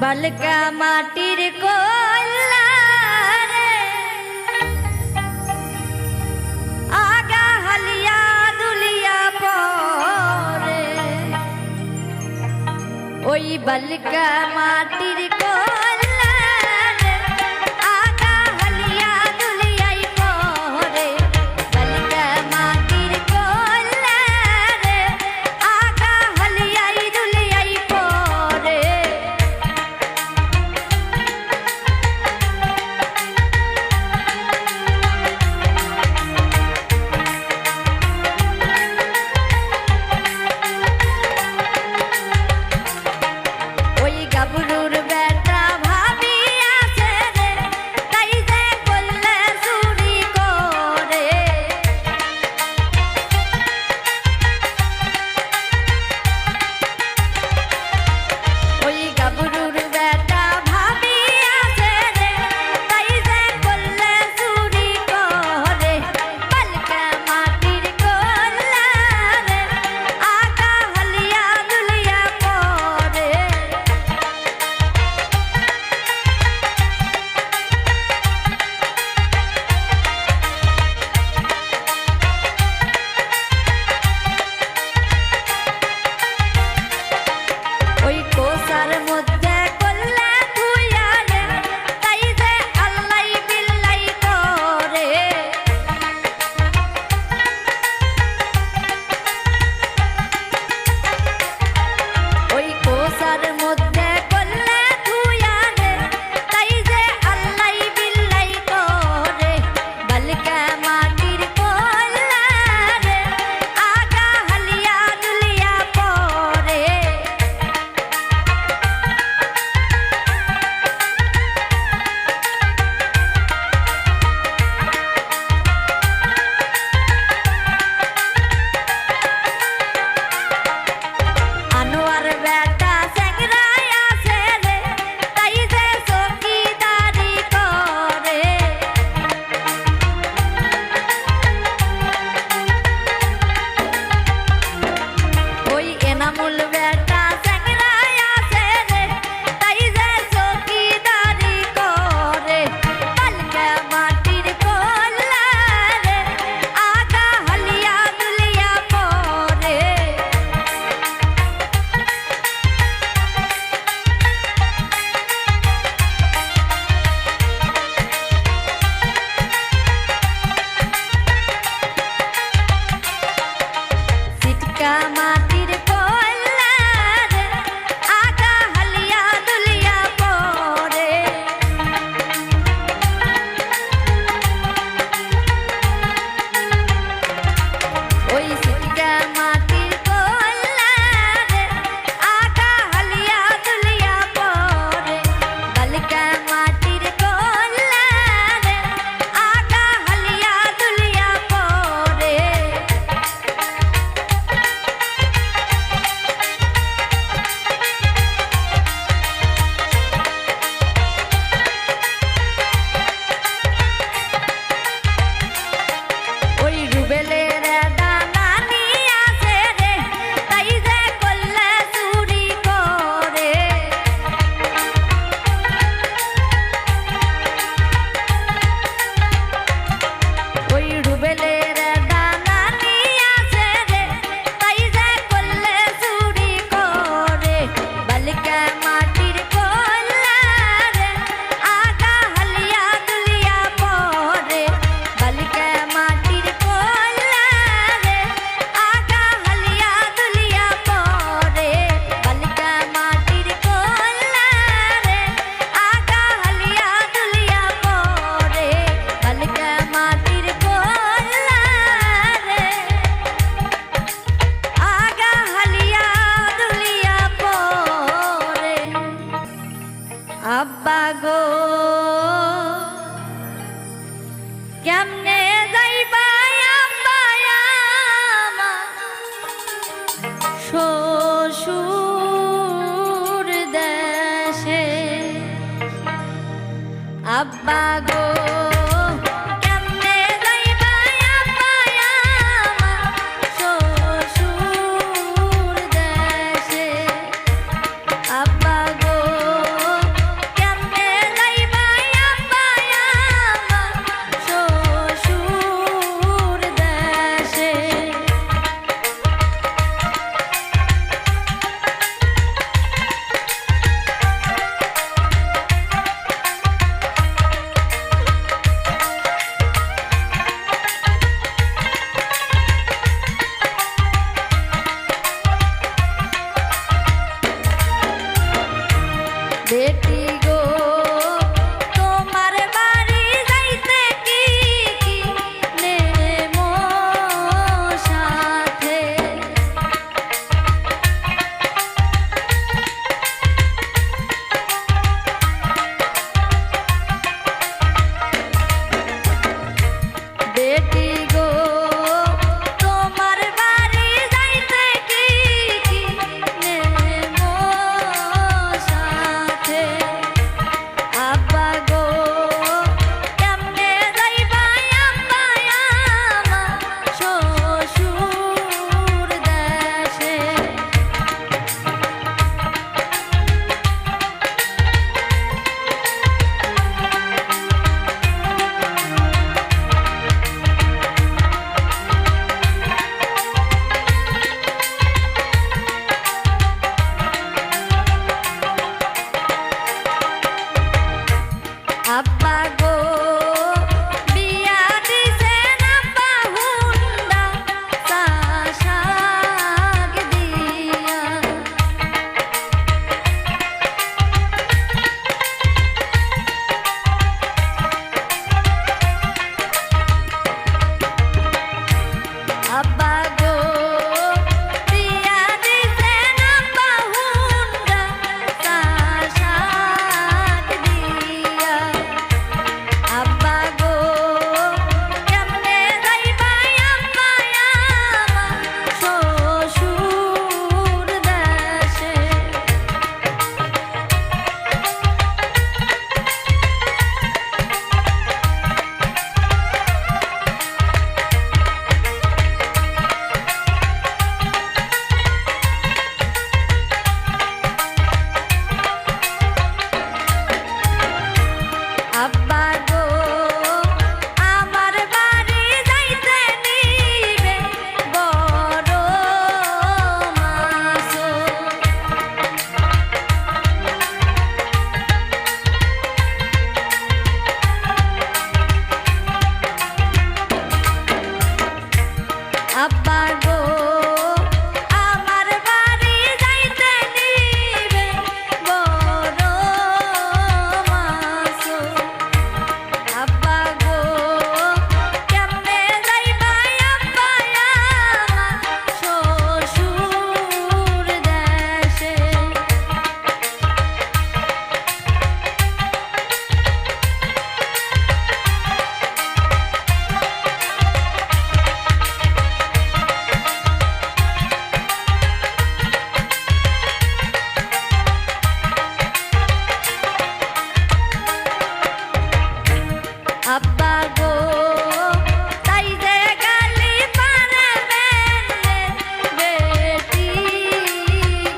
বালকা মাটির কোলা রে আগা হালিয়া দুলিয়া পরে ওই বালকা মাটির কোলা রে আগা হালিয়া দুলিয়াই পরে বালকা মাটির কোলা রে আগা হালিয়াই দুলিয়াই পরে গাবরুর বেটা ভাবি আছে রে তাই যে বললে চুরি করে ওই গাবরুর বেটা ভাবি আছে রে তাই যে বললে চুরি করে বালকা মাটির কোলা রে আগা হালিয়া দুলিয়া পরে ওই কোসার মধ্যে কল্লা ধুইয়া রে তাই যে আল্লাই বিল্লাই করে ওই কোসার মধ্যে কল্লা ধুইয়া রে তাই যে আল্লাই বিল্লাই করে বালকা মাটির কোলা রে আগা হালিয়া দুলিয়া পরে আনোয়ার বেটা স্যাংরায় আছে রে তাই যে চৌকিদারি করে ওই এনামুল বেটা স্যাংরায় আছে রে তাই যে চৌকিদারি করে বালকা মাটির কোলা রে আগা হালিয়া দুলিয়া পরে সিটকা মাটির কোলা রে আগা হালিয়া দুলিয়া পরে ওই সিটকা মাটির কোলা রে আগা হালিয়া দুলিয়া পরে বালকা মাটির কোলা রে আগা হালিয়া দুলিয়া পরে ওই রুবেলের দানানি আছে রে তাই যে কল্লা চুরি করে ওই রুবেলের দানানি আছে রে তাই যে কল্লা চুরি করে বালকা মাটির কোলা রে আগা হালিয়া দুলিয়া পরে বালকা মাটির কোলা রে আগা হালিয়া দুলিয়া পরে বালকা মাটির কোলা রে আগা হালিয়া দুলিয়া পরে বালকা মাটির কোলা রে আগা হালিয়া দুলিয়া পরে আব্বা গো কেমনে যাইবা আব্বা আমার শ্বশুর দেশে আব্বা গো কেমনে যাইবা আব্বা আমার শ্বশুর দেশে আব্বা গো বেটি গো তোমার বাড়ি যাইতে কি নেমো সাথে বেটি গো তোমার বাড়ি যাইতে কি নেমো সাথে আব্বা গো কেমনে যাইবা আব্বা আমার শ্বশুর দেশে আব্বা গো বিয়া দিছেন আব্বা হুন্ডা শাক দিয়া আব্বা গো বিয়া দিছেন আব্বা হুন্ডা শাক দিয়া আব্বা গো কেমনে যাইবা আব্বা আমার শ্বশুর দেশে আব্বা গো আমার বাড়ি যাইতে নিবে বড় মাছ আব্বা গো আমার বাড়ি যাইতে নিবে বড় মাছ আব্বা গো কেমনে যাইবা আব্বা আমার শ্বশুর দেশে আব্বা গো তাই যে গালি পারবেন বেটি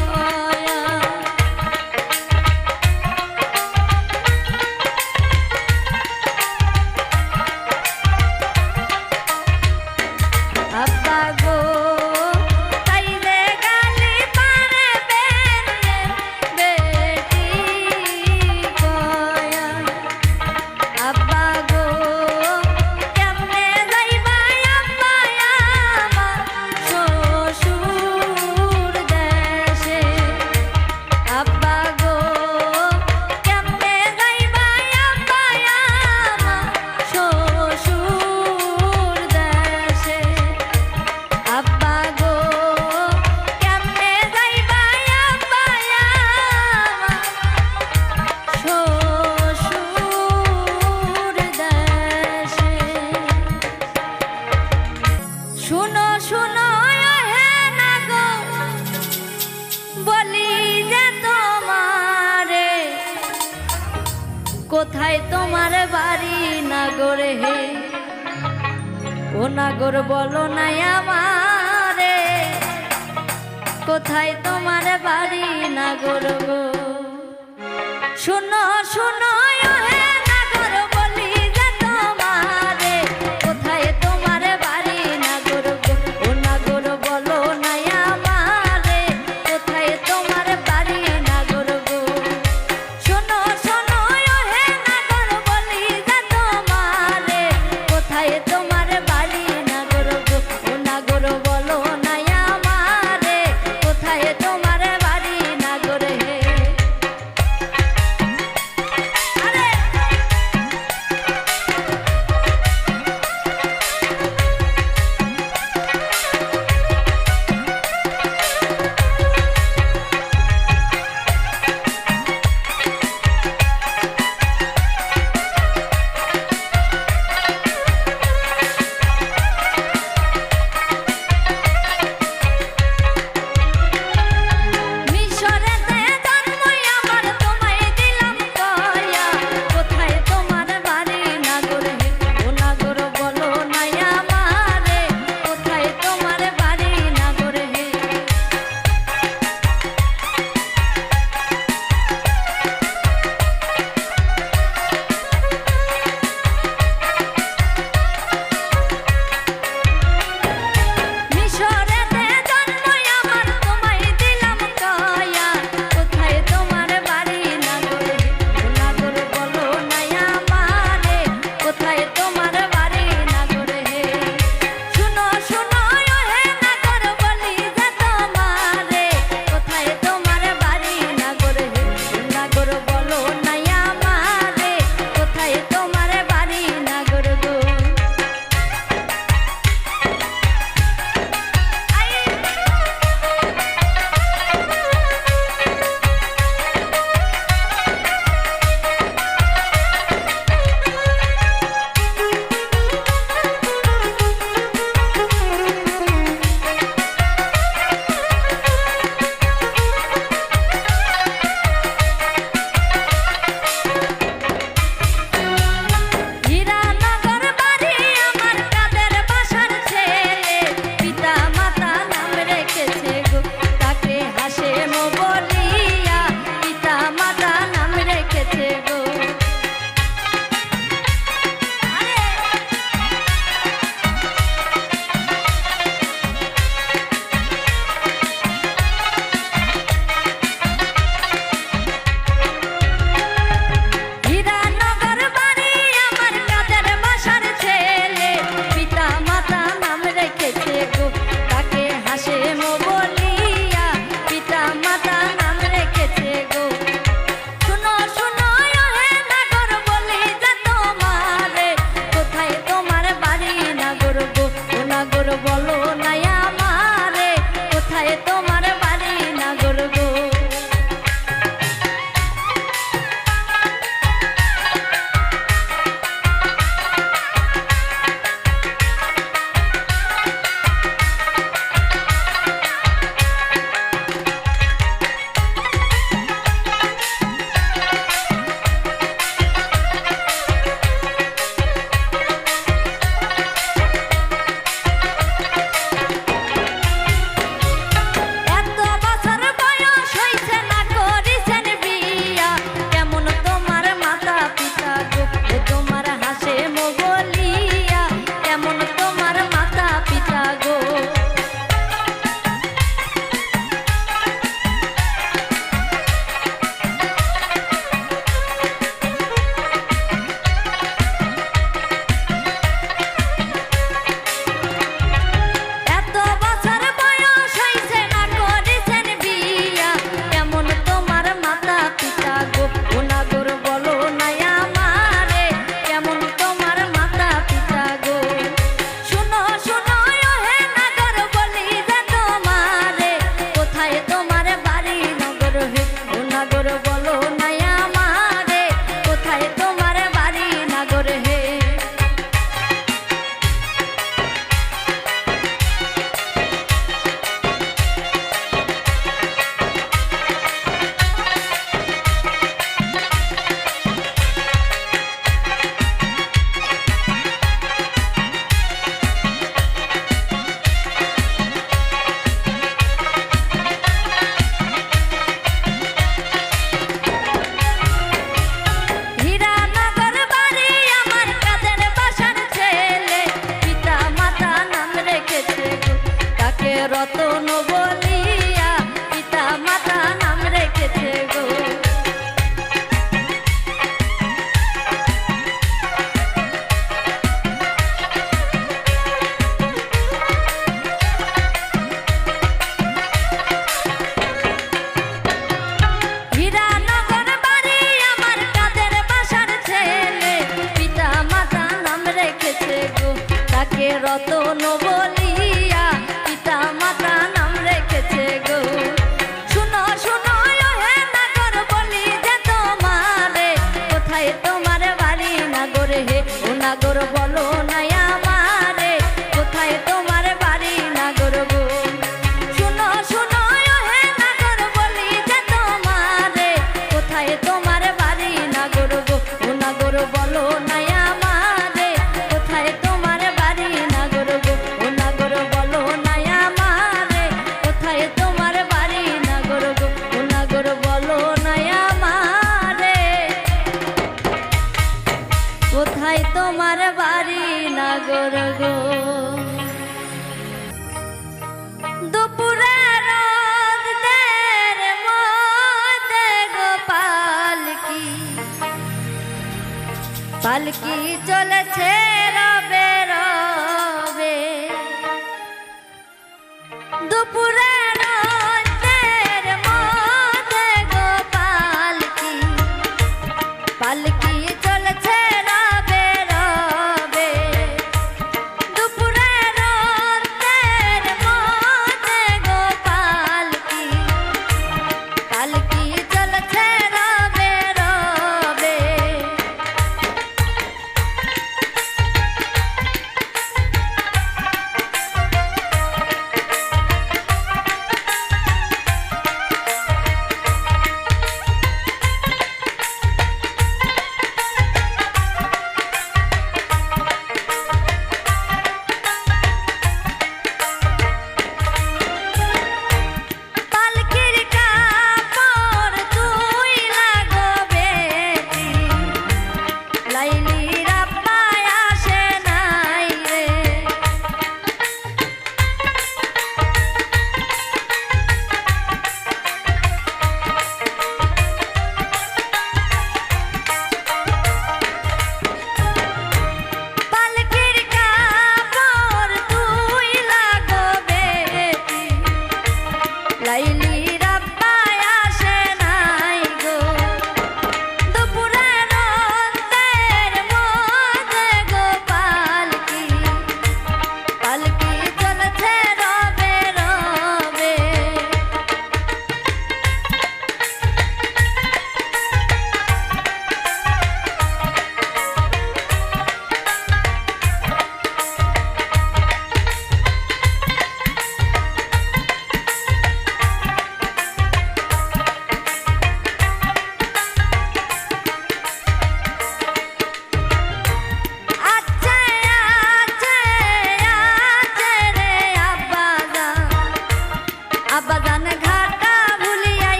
কয়া আব্বা গো তাই যে গালি পারবেন বেটি কয়া আব্বা গো কেমনে যাইবা আব্বা আমার শ্বশুর দেশে আব্বা গো কেমনে যাইবা আব্বা আমার শ্বশুর দেশে আব্বা গো কেমনে যাইবা আব্বা আমার শ্বশুর দেশে শুনো শুনো হে না গো বলি যে তোমারে কোথায় তোমার বাড়ি নাগরে হে ও নাগর বলো না আমারে কোথায় তোমার বাড়ি নাগর গো শুনো শুনো হে নাগর বলি যে তোমারে কোথায় তোমার বাড়ি নাগর গো ও নাগর বলো না আমারে কোথায় তোমার বাড়ি নাগর গো শোনো শোনো হে নাগর বলি যে তোমারে কোথায় তোমার বাড়ি নাগর গো ও নাগর বলো না আমারে কোথায় তোমার বাড়ি নাগর হে গো ও নাগর বলো না আমারে কেমন তোমার মাতা পিতা গো শুনো শুনো ও হে নাগর বলি যে তোমারে কোথায় তোমার বাড়ি নগর হে ও নাগর বলো না আমারে কোথায় তোমার বাড়ি নাগর হে রতন বলিয়া পিতা মাতা নাম রেখেছে গো হীরানগর বাড়ি আমার কাদের বাসার ছেলে পিতা মাতা নাম রেখেছে গো তাকে রতন বলিয়া পিতা মাতা নাম রেখেছে গো শুনো শুনো ও হে নাগর বলি যে তোমারে কোথায় তোমার বাড়ি নাগর হে ও নাগর বলো না আমারে কোথায় তোমার বাড়ি নাগর গো শুনো শুনো ও হে নাগর বলি যে তোমারে কোথায় তোমার বাড়ি নাগর গো ও নাগর বলো না আমারে কোথায় তোমার বাড়ি নাগর গো ও নাগর বলো না আমারে কোথায় তোমার বাড়ি নাগর গো ও নাগর বলো না আমারে কোথায় তোমার বাড়ি নাগর গো দুপুরে রোদের মধ্যে গো পালকি পালকি চলেছে রবে রবে দুপুরে রোদের মধ্যে গো পালকি পালকি চলেছে রবে রবে দুপুরে রোদের মধ্যে গো পালকি পালকি চলেছে রবে রবে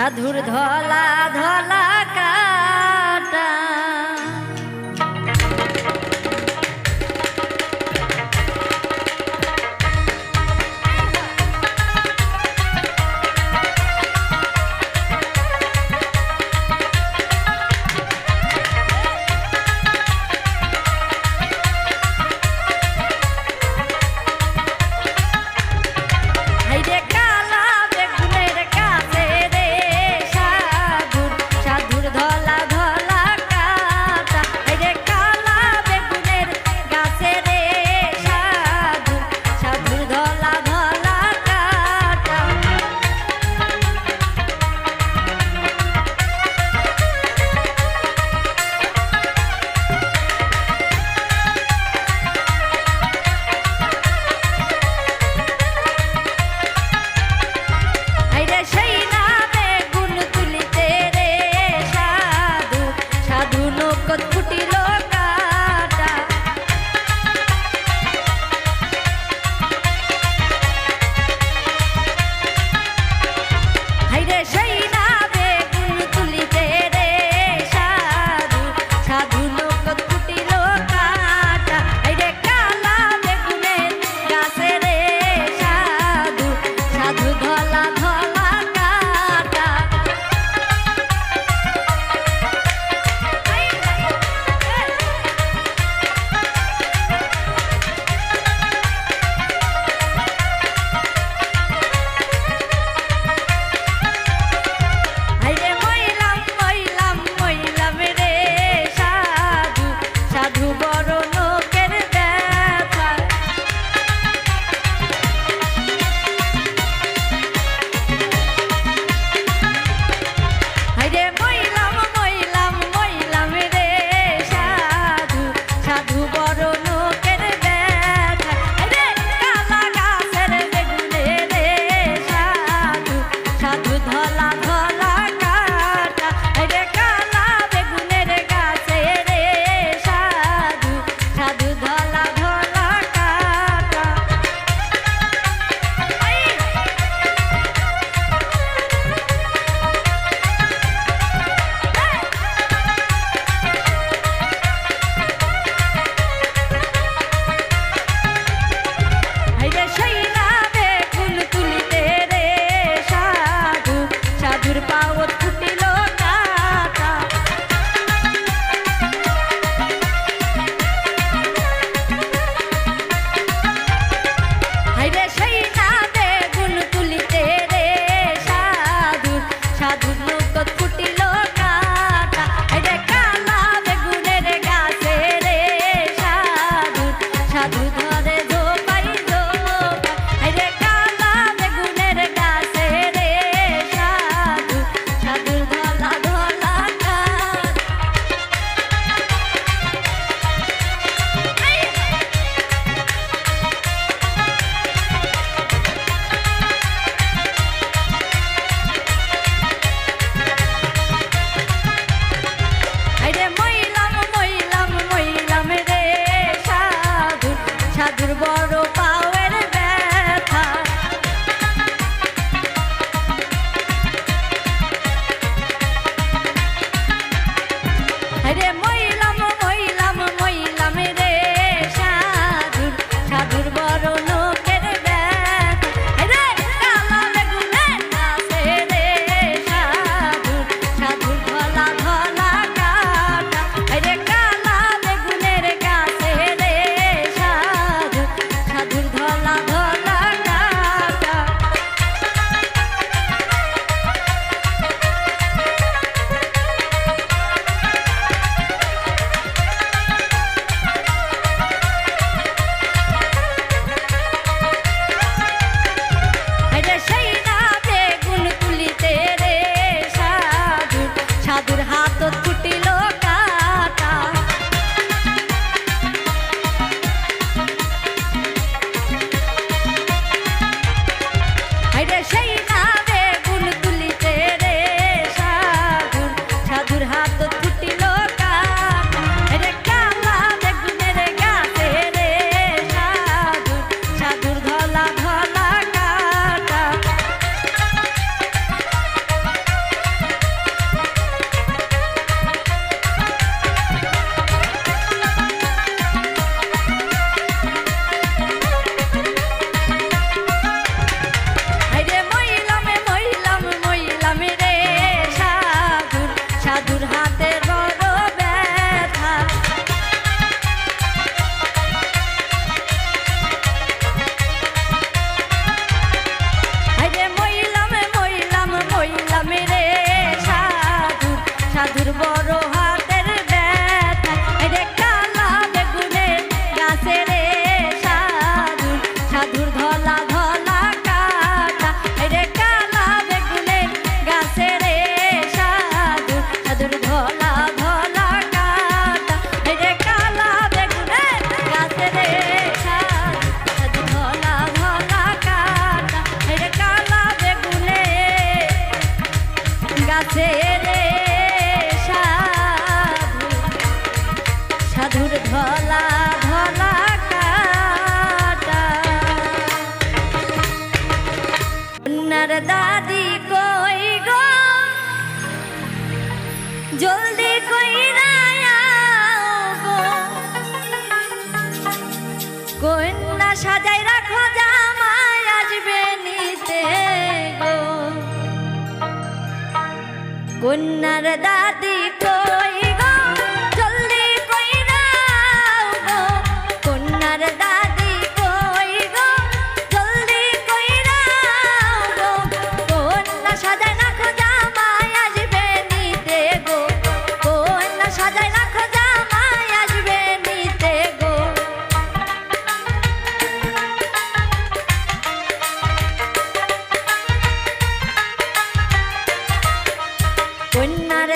সাধুর ধলা ধলা কাটা কন্যার দাদি কই গো জলদি কইরা আও গো কন্যা সাজাই রাখো জামাই আসবে নিতে গো কন্যার দাদি কই গো জলদি কইরা আও গো কন্যার দাদি কই গো জলদি কইরা আও গো কন্যা সাজাই রাখো জামাই আসবে নিতে গো কন্যা সাজাই রাখো জামাই আসবে নিতে গো কন্যার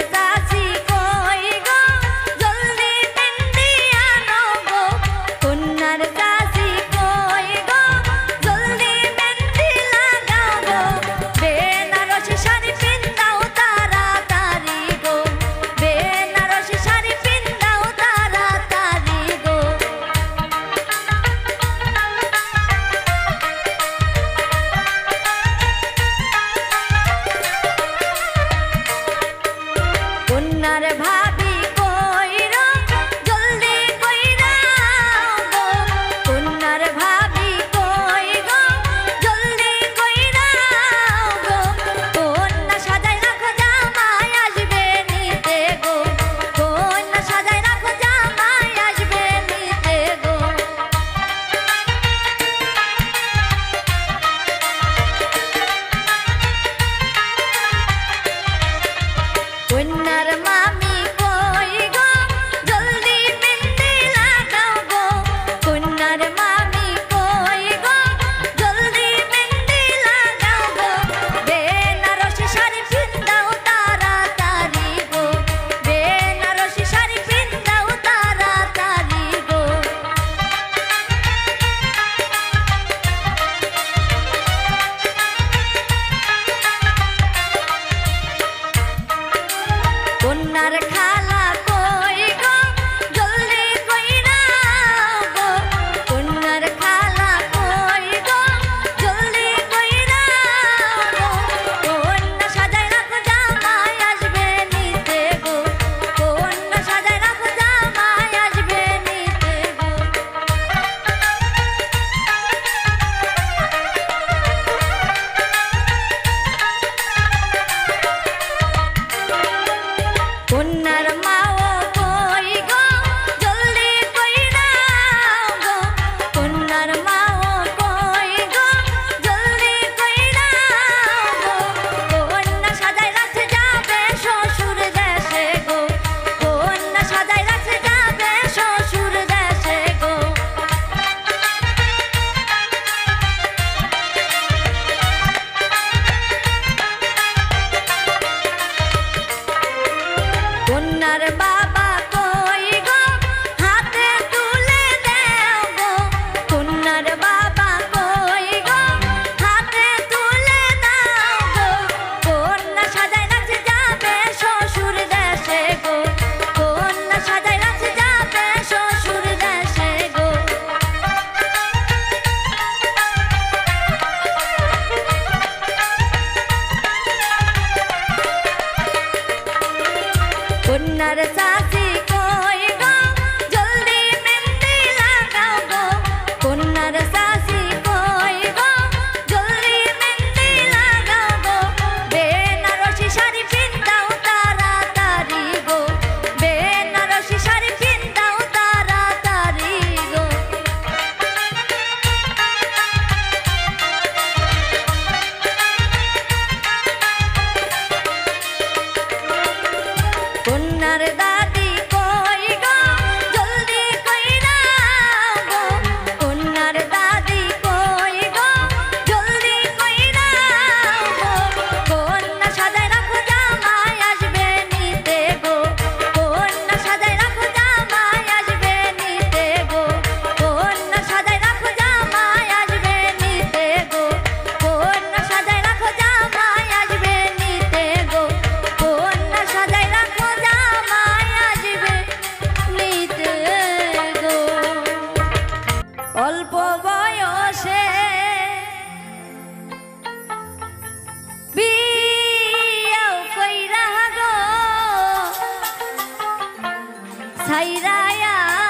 ছাইরা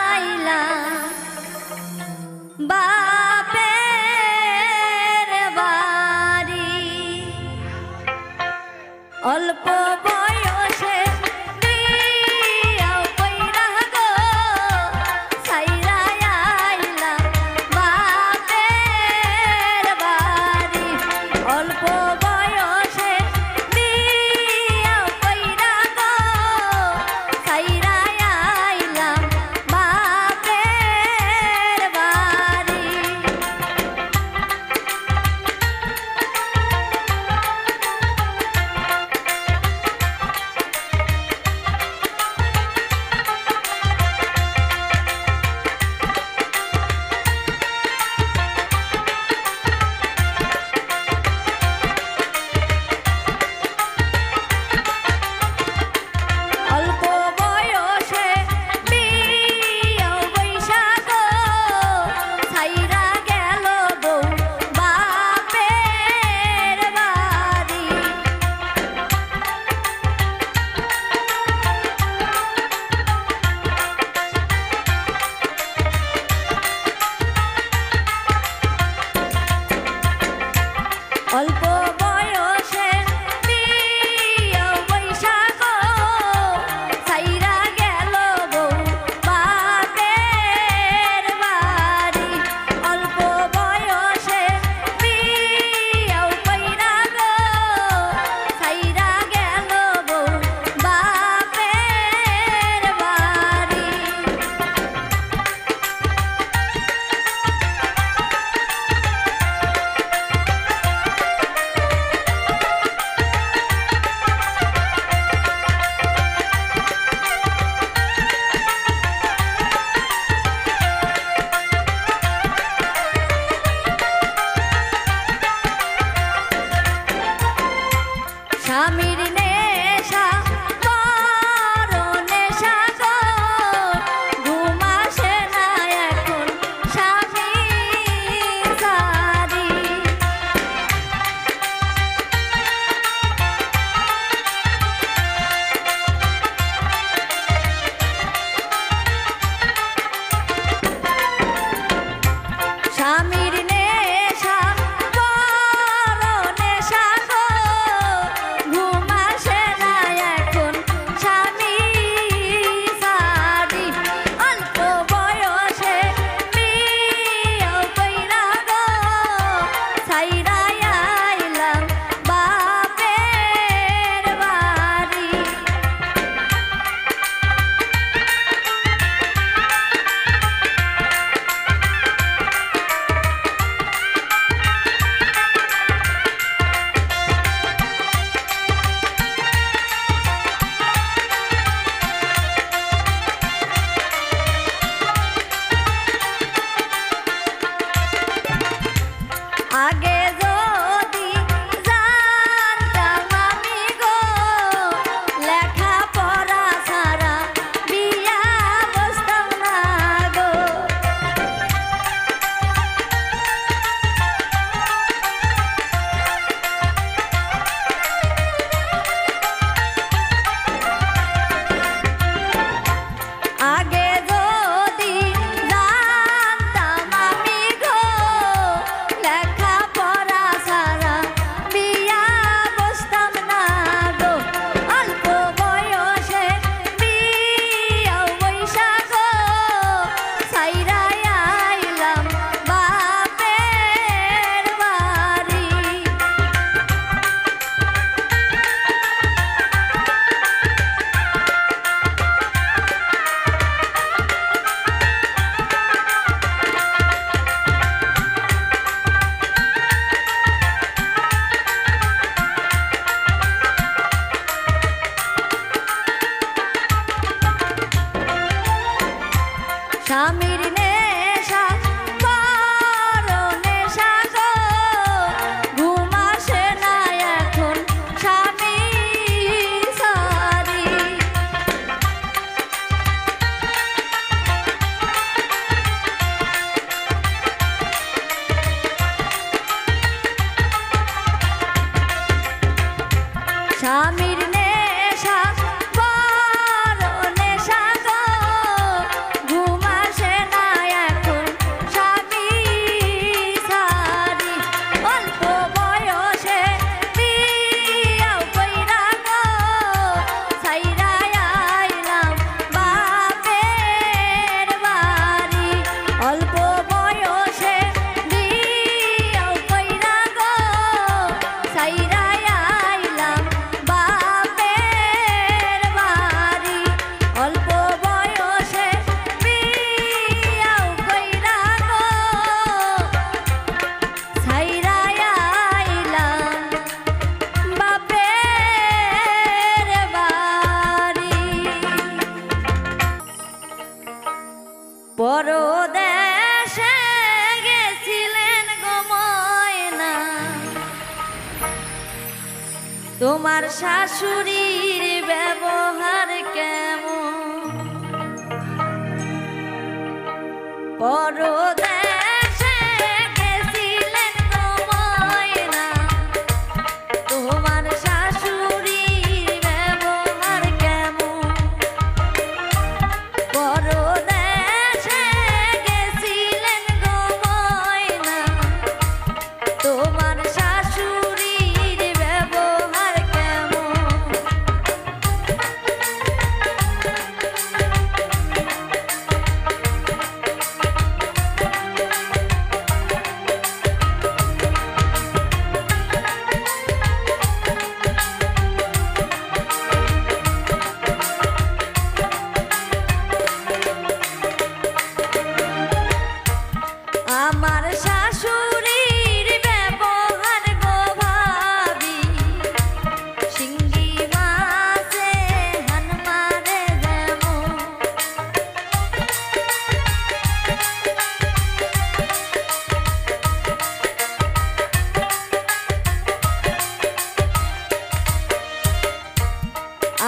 আইলা বাপের বাড়ি অল্প বয়সে বিয়া কইরা গো ছাইরা আইলা বাপের বাড়ি অল্প বয়সে বিয়া কইরা গো ছাইরা আইলা বাপের বাড়ি অল্প বয়সে বিয়া বৈশা গো ছাইরা গেল বউ বাপের বাড়ি অল্প বয়সে বিয়া বৈশা গো ছাইরা গেল বউ বাপের বাড়ি অল্প বয়সে বিয়া কইরা গো ছাইরা গেল বউ বাপের বাড়ি স্বামীর নেশা বড় নেশা গো ঘুম আসে না এখন স্বামী সারি স্বামীর নেশা বড় নেশা গো ঘুম আসে না এখন স্বামী সারি অল্প বয়সে বিয়া কইরা গো ছাইরা আইলাম বাপের বাড়ি আগে যদি জানতাম আমি গো লেখা পড়া ছাড়া বিয়া বসতাম না গো আগে যদি জানতাম আমি গো লেখা পড়া ছাড়া বিয়া বসতাম না গো অল্প বয়সে বিয়া বৈশা গো ছাইরা আইলাম বাপের বাড়ি স্বামীর নেশা বড় নেশা গো ঘুম আসে না এখন স্বামী সারি স্বামীর নেশা বড় নেশা গো তোমার শাশুড়ির ব্যবহার কেমন পরদেশে গেছিলেন গো ময়না তোমার শাশুড়ির ব্যবহার কেমন পরদেশে গেছিলেন গো ময়না তোমার শাশুড়ির ব্যবহার কেমন আমার শাশুড়ির ব্যবহার গো ভাবি শিঙ্গি মাছে হান মারে যেমন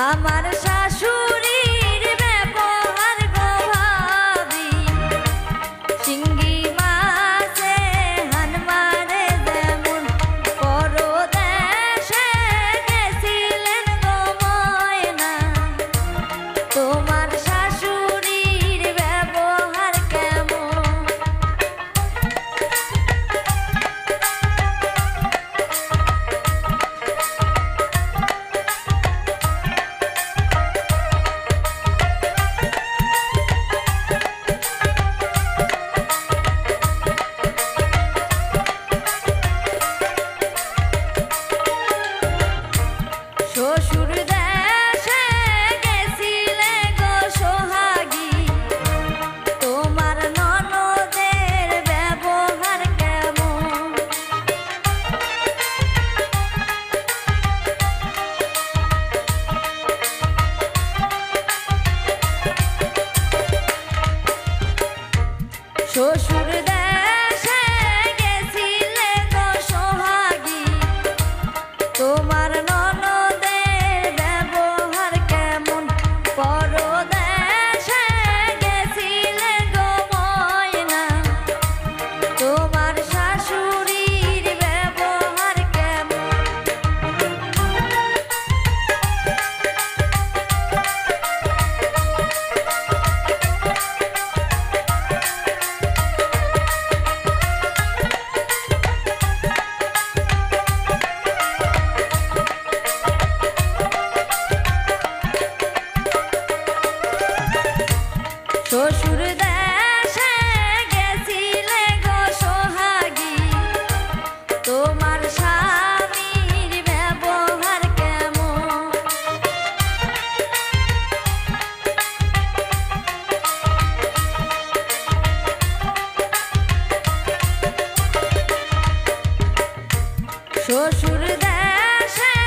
আমার শাশুড়ির ব্যবহার গো ভাবি শিঙ্গি মাছে হান মারে যেমন পরদেশে গেছিলেন গো ময়না তোমার শাশুড়ির ব্যবহার কেমন শ্বশুর দেশে গেছিলে গো সোহাগী তোমার ননদের ব্যবহার কেমন শ্বশুর দেশে গেছিলে গো সোহাগী তোমার ননদের ব্যবহার কেমন পরদেশে গেছিলে গো ময়না তোমার শাশুড়ির ব্যবহার কেমন শ্বশুর দেশে গেছিলে গো সোহাগী তোমার স্বামীর ব্যবহার কেমন শ্বশুর দেশে